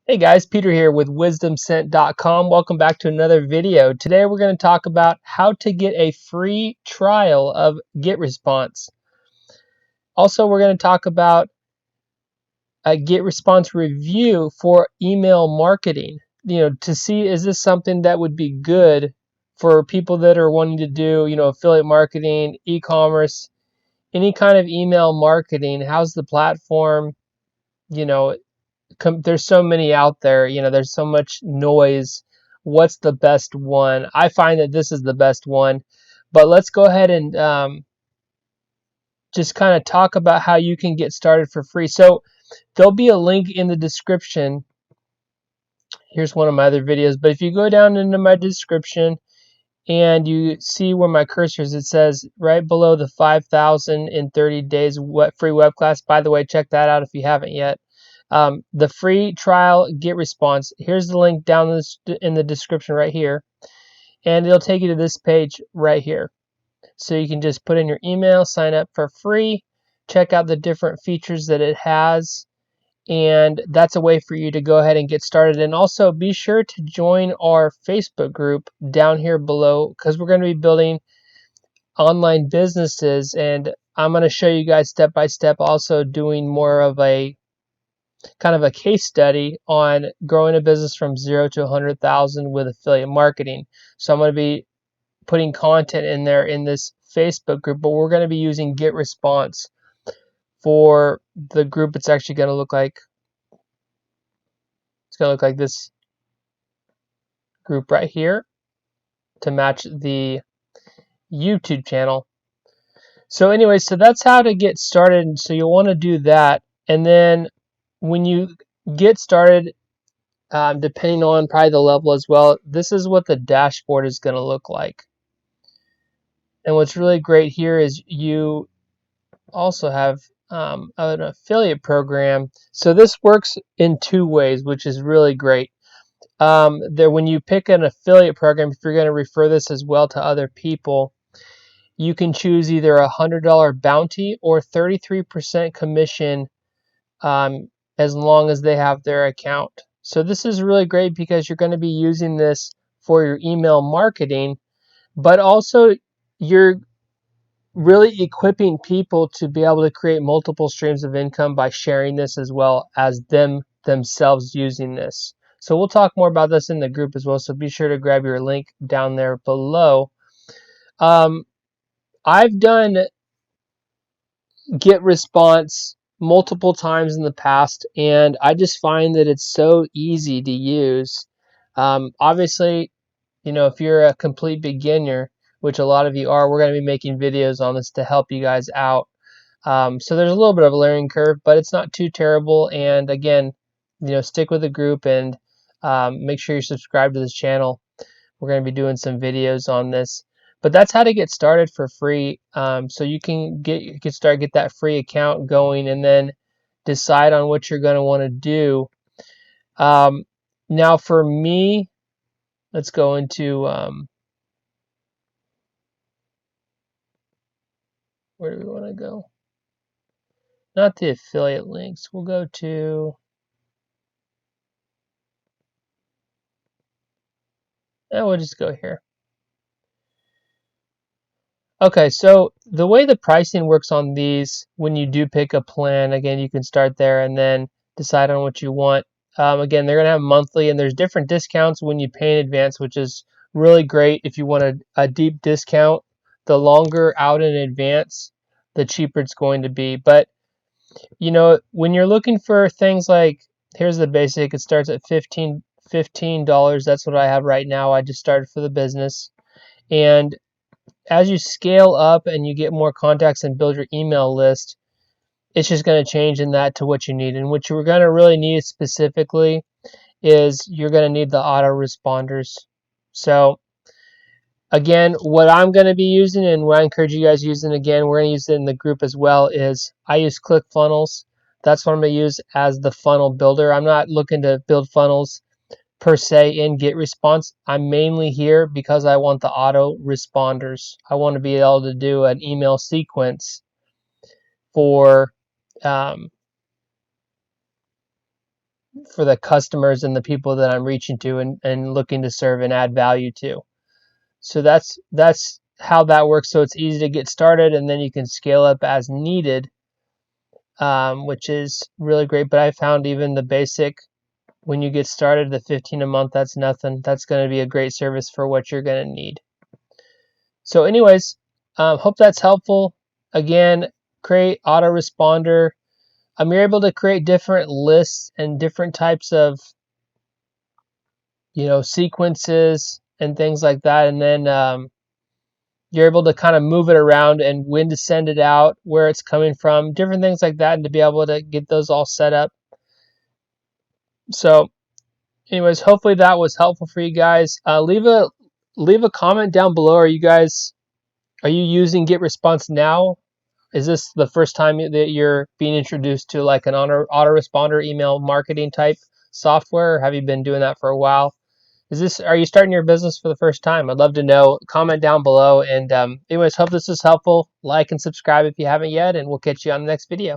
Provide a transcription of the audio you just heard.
Hey guys, Peter here with wisdomcent.com. Welcome back to another video. Today we're going to talk about how to get a free trial of Getresponse. Also, we're going to talk about a Getresponse review for email marketing. To see is this something that would be good for people that are wanting to do, affiliate marketing, e-commerce, any kind of email marketing. How's the platform? There's so many out there, there's so much noise. What's the best one? I find that this is the best one, but let's go ahead and just kind of talk about how you can get started for free. So there'll be a link in the description. Here's one of my other videos, but if you go down into my description and you see where my cursor is, it says right below the 5,000 in 30 days free web class. By the way, check that out if you haven't yet. The free trial Getresponse. Here's the link down in the description right here, and it'll take you to this page right here. So you can just put in your email, sign up for free, check out the different features that it has, and that's a way for you to go ahead and get started. And also be sure to join our Facebook group down here below, because we're going to be building online businesses, and I'm going to show you guys step by step, also doing more of a kind of a case study on growing a business from 0 to 100,000 with affiliate marketing. So I'm going to be putting content in there in this Facebook group, but we're going to be using Getresponse for the group. It's actually going to look like this group right here to match the YouTube channel. So anyway, so that's how to get started. So you'll want to do that, and then when you get started, depending on probably the level as well, this is what the dashboard is going to look like. And what's really great here is you also have an affiliate program. So this works in two ways, which is really great. When you pick an affiliate program, if you're going to refer this as well to other people, you can choose either a $100 bounty or 33% commission, as long as they have their account. So this is really great because you're going to be using this for your email marketing, but also you're really equipping people to be able to create multiple streams of income by sharing this as well as themselves using this. So we'll talk more about this in the group as well, so be sure to grab your link down there below. I've done Getresponse multiple times in the past, and I just find that it's so easy to use. Obviously, if you're a complete beginner, which a lot of you are, we're going to be making videos on this to help you guys out. So there's a little bit of a learning curve, but it's not too terrible. And again, stick with the group and make sure you're subscribed to this channel. We're going to be doing some videos on this. But that's how to get started for free. So you can get that free account going, and then decide on what you're going to want to do. Now for me, let's go into where do we want to go? Not the affiliate links. We'll go to we'll just go here. Okay, so the way the pricing works on these, when you do pick a plan, again, you can start there and then decide on what you want. Again, they're going to have monthly, and there's different discounts when you pay in advance, which is really great. If you want a deep discount, the longer out in advance, the cheaper it's going to be. But, when you're looking for things like, here's the basic, it starts at $15. That's what I have right now. I just started for the business. And as you scale up and you get more contacts and build your email list, it's just going to change in that to what you need. And what you're going to really need specifically is you're going to need the autoresponders. So again, what I'm going to be using, and what I encourage you guys using, again, we're going to use it in the group as well, is I use ClickFunnels. That's what I'm going to use as the funnel builder. I'm not looking to build funnels per se in Getresponse. I'm mainly here because I want the auto responders. I want to be able to do an email sequence for for the customers and the people that I'm reaching to and looking to serve and add value to. So that's how that works. So it's easy to get started, and then you can scale up as needed, which is really great. But I found even the basic, when you get started, the 15 a month, that's nothing. That's going to be a great service for what you're going to need. So anyways, hope that's helpful. Again, create autoresponder. You're able to create different lists and different types of, sequences and things like that. And then you're able to kind of move it around and when to send it out, where it's coming from, different things like that, and to be able to get those all set up. So anyways, hopefully that was helpful for you guys. Leave a comment down below. Are you using Getresponse now? Is this the first time that you're being introduced to like an autoresponder email marketing type software, or have you been doing that for a while? Are you starting your business for the first time? I'd love to know. Comment down below. And anyways, hope this is helpful. Like and subscribe if you haven't yet, and we'll catch you on the next video.